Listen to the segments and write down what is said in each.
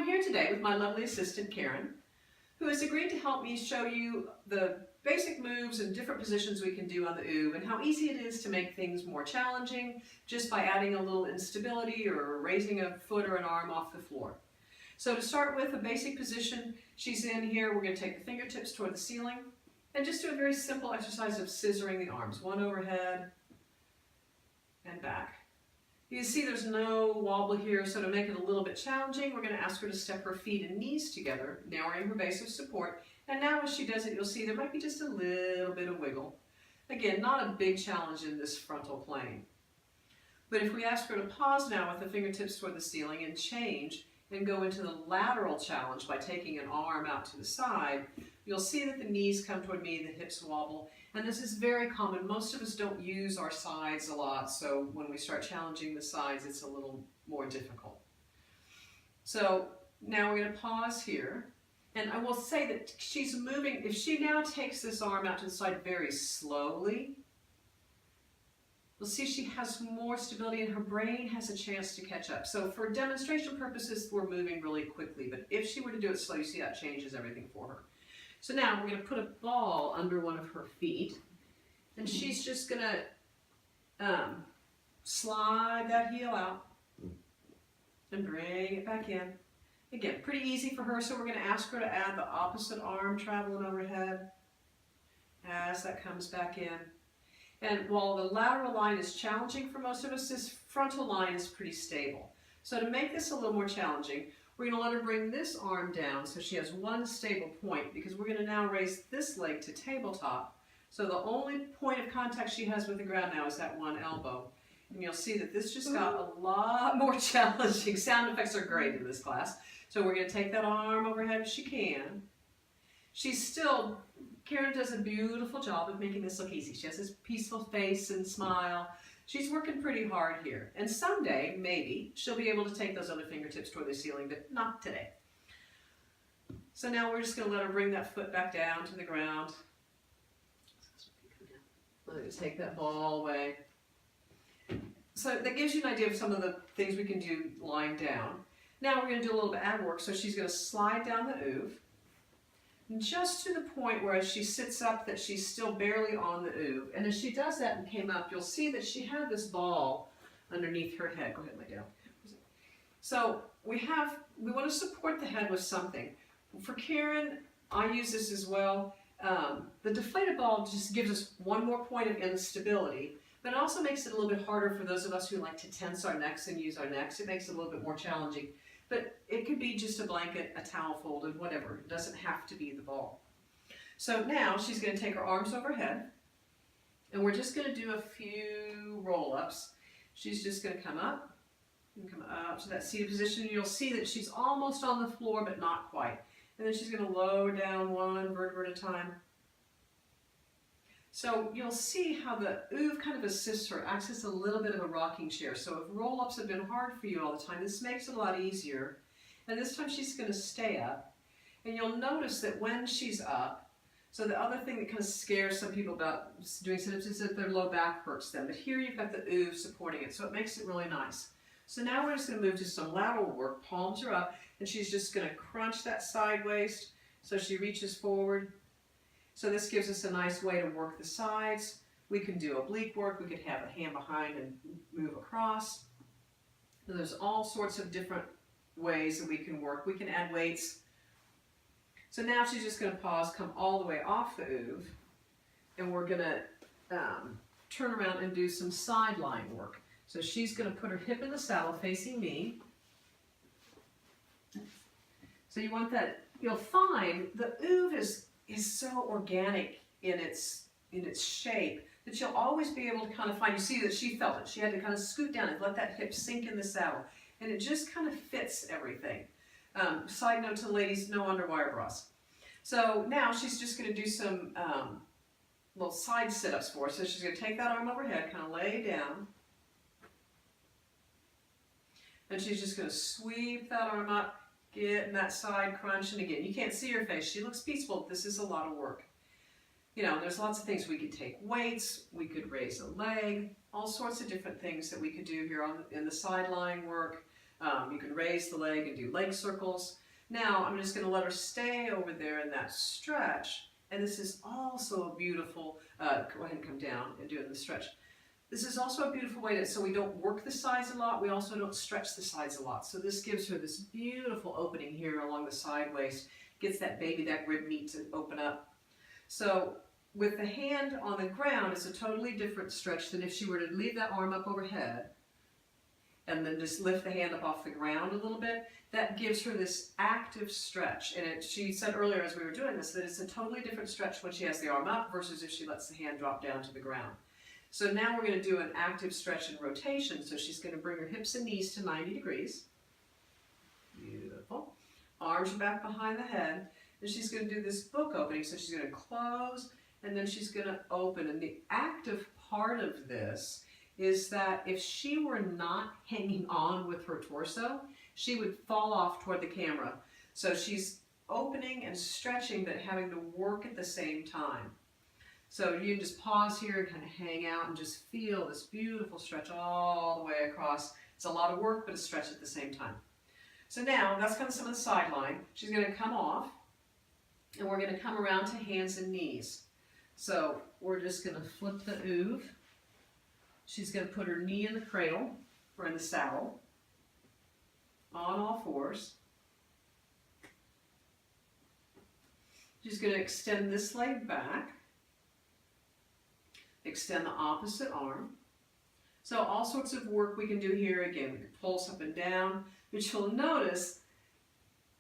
here today with my lovely assistant Karen, who has agreed to help me show you the basic moves and different positions we can do on the OOV and how easy it is to make things more challenging just by adding a little instability or raising a foot or an arm off the floor. So to start with a basic position she's in here, we're going to take the fingertips toward the ceiling and just do a very simple exercise of scissoring the arms, one overhead and back. You can see there's no wobble here, so to make it a little bit challenging, we're going to ask her to step her feet and knees together, narrowing her base of support. And now as she does it, you'll see there might be just a little bit of wiggle. Again, not a big challenge in this frontal plane. But if we ask her to pause now with the fingertips toward the ceiling and change and go into the lateral challenge by taking an arm out to the side, you'll see that the knees come toward me, the hips wobble, and this is very common. Most of us don't use our sides a lot, so when we start challenging the sides, it's a little more difficult. So now we're going to pause here, and I will say that she's moving. If she now takes this arm out to the side very slowly, we'll see she has more stability and her brain has a chance to catch up. So for demonstration purposes, we're moving really quickly, but if she were to do it slow, you see that changes everything for her. So now we're going to put a ball under one of her feet, and she's just going to slide that heel out and bring it back in. Again, pretty easy for her, so we're going to ask her to add the opposite arm traveling overhead as that comes back in. And while the lateral line is challenging for most of us, this frontal line is pretty stable. So to make this a little more challenging, we're going to let her bring this arm down so she has one stable point, because we're going to now raise this leg to tabletop. So the only point of contact she has with the ground now is that one elbow. And you'll see that this just got a lot more challenging. Sound effects are great in this class. So we're going to take that arm overhead if she can. Karen does a beautiful job of making this look easy. She has this peaceful face and smile. She's working pretty hard here. And someday, maybe, she'll be able to take those other fingertips toward the ceiling, but not today. So now we're just going to let her bring that foot back down to the ground. Let me take that ball away. So that gives you an idea of some of the things we can do lying down. Now we're going to do a little bit of ab work. So she's going to slide down the OOV, just to the point where as she sits up that she's still barely on the OOV. And as she does that and came up, you'll see that she had this ball underneath her head. Go ahead, lay down. So we want to support the head with something. For Karen, I use this as well. The deflated ball just gives us one more point of instability, but it also makes it a little bit harder for those of us who like to tense our necks and use our necks. It makes it a little bit more challenging. But it could be just a blanket, a towel folded, whatever. It doesn't have to be the ball. So now she's going to take her arms overhead, and we're just going to do a few roll-ups. She's just going to come up and come up to that seated position. And you'll see that she's almost on the floor, but not quite. And then she's going to lower down one vertebra at a time. So you'll see how the OOV kind of assists her, acts as a little bit of a rocking chair. So if roll-ups have been hard for you all the time, this makes it a lot easier. And this time she's going to stay up. And you'll notice that when she's up, so the other thing that kind of scares some people about doing sit-ups is that their low back hurts them. But here you've got the OOV supporting it, so it makes it really nice. So now we're just going to move to some lateral work. Palms are up, and she's just going to crunch that side waist so she reaches forward. So this gives us a nice way to work the sides. We can do oblique work. We could have a hand behind and move across. And there's all sorts of different ways that we can work. We can add weights. So now she's just going to pause, come all the way off the OOV, and we're going to turn around and do some sideline work. So she's going to put her hip in the saddle facing me. So you want that, you'll find the OOV is so organic in its shape that you'll always be able to kind of find, you see that she felt it. She had to kind of scoot down and let that hip sink in the saddle. And it just kind of fits everything. Side note to the ladies, no underwire bras. So now she's just going to do some little side sit-ups for us. So she's going to take that arm overhead, kind of lay down. And she's just going to sweep that arm up, get in that side crunch. And again, you can't see her face. She looks peaceful. This is a lot of work. You know, there's lots of things. We could take weights. We could raise a leg. All sorts of different things that we could do here in the sideline work. You can raise the leg and do leg circles. Now I'm just going to let her stay over there in that stretch. And this is also a beautiful, go ahead and come down and do it in the stretch. This is also a beautiful way to, so we don't work the sides a lot, we also don't stretch the sides a lot. So this gives her this beautiful opening here along the side waist, gets that baby, that rib meat to open up. So with the hand on the ground, it's a totally different stretch than if she were to leave that arm up overhead and then just lift the hand up off the ground a little bit. That gives her this active stretch. And she said earlier as we were doing this that it's a totally different stretch when she has the arm up versus if she lets the hand drop down to the ground. So now we're going to do an active stretch and rotation. So she's going to bring her hips and knees to 90 degrees. Beautiful. Arms are back behind the head. And she's going to do this book opening. So she's going to close and then she's going to open. And the active part of this is that if she were not hanging on with her torso, she would fall off toward the camera. So she's opening and stretching, but having to work at the same time. So you can just pause here and kind of hang out and just feel this beautiful stretch all the way across. It's a lot of work, but a stretch at the same time. So now, that's kind of some of the sideline. She's going to come off, and we're going to come around to hands and knees. So we're just going to flip the oove. She's going to put her knee in the cradle, or in the saddle, on all fours. She's going to extend this leg back, extend the opposite arm. So all sorts of work we can do here. Again, we can pulse up and down, but you'll notice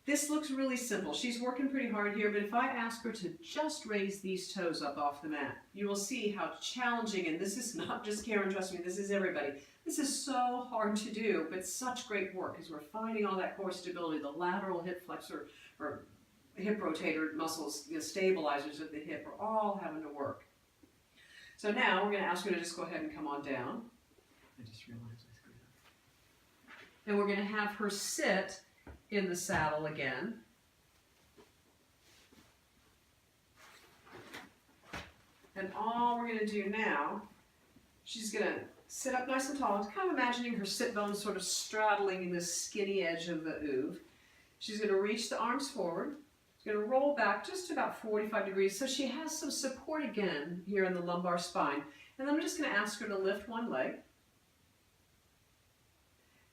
this looks really simple. She's working pretty hard here, but if I ask her to just raise these toes up off the mat, you will see how challenging, and this is not just Karen, trust me, this is everybody. This is so hard to do, but such great work as we're finding all that core stability, the lateral hip flexor or hip rotator muscles, stabilizers of the hip are all having to work. So now we're going to ask her to just go ahead and come on down. I just realized I screwed up. And we're going to have her sit in the saddle again. And all we're going to do now, she's going to sit up nice and tall. I'm kind of imagining her sit bones sort of straddling the skinny edge of the oove. She's going to reach the arms forward. She's going to roll back just about 45 degrees. So she has some support again here in the lumbar spine. And then I'm just going to ask her to lift one leg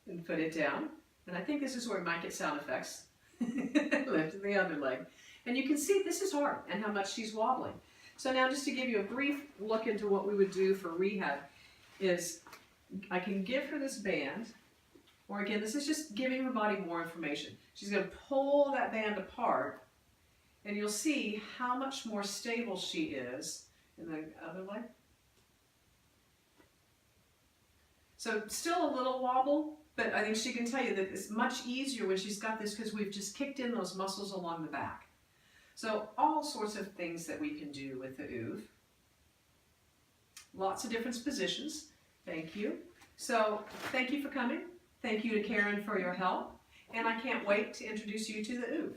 and put it down. And I think this is where we might get sound effects. Lift the other leg. And you can see this is hard and how much she's wobbling. So now just to give you a brief look into what we would do for rehab is I can give her this band, or again, this is just giving her body more information. She's going to pull that band apart and you'll see how much more stable she is in the other leg. So still a little wobble, but I think she can tell you that it's much easier when she's got this because we've just kicked in those muscles along the back. So all sorts of things that we can do with the oove. Lots of different positions. Thank you. So thank you for coming. Thank you to Karen for your help. And I can't wait to introduce you to the oove.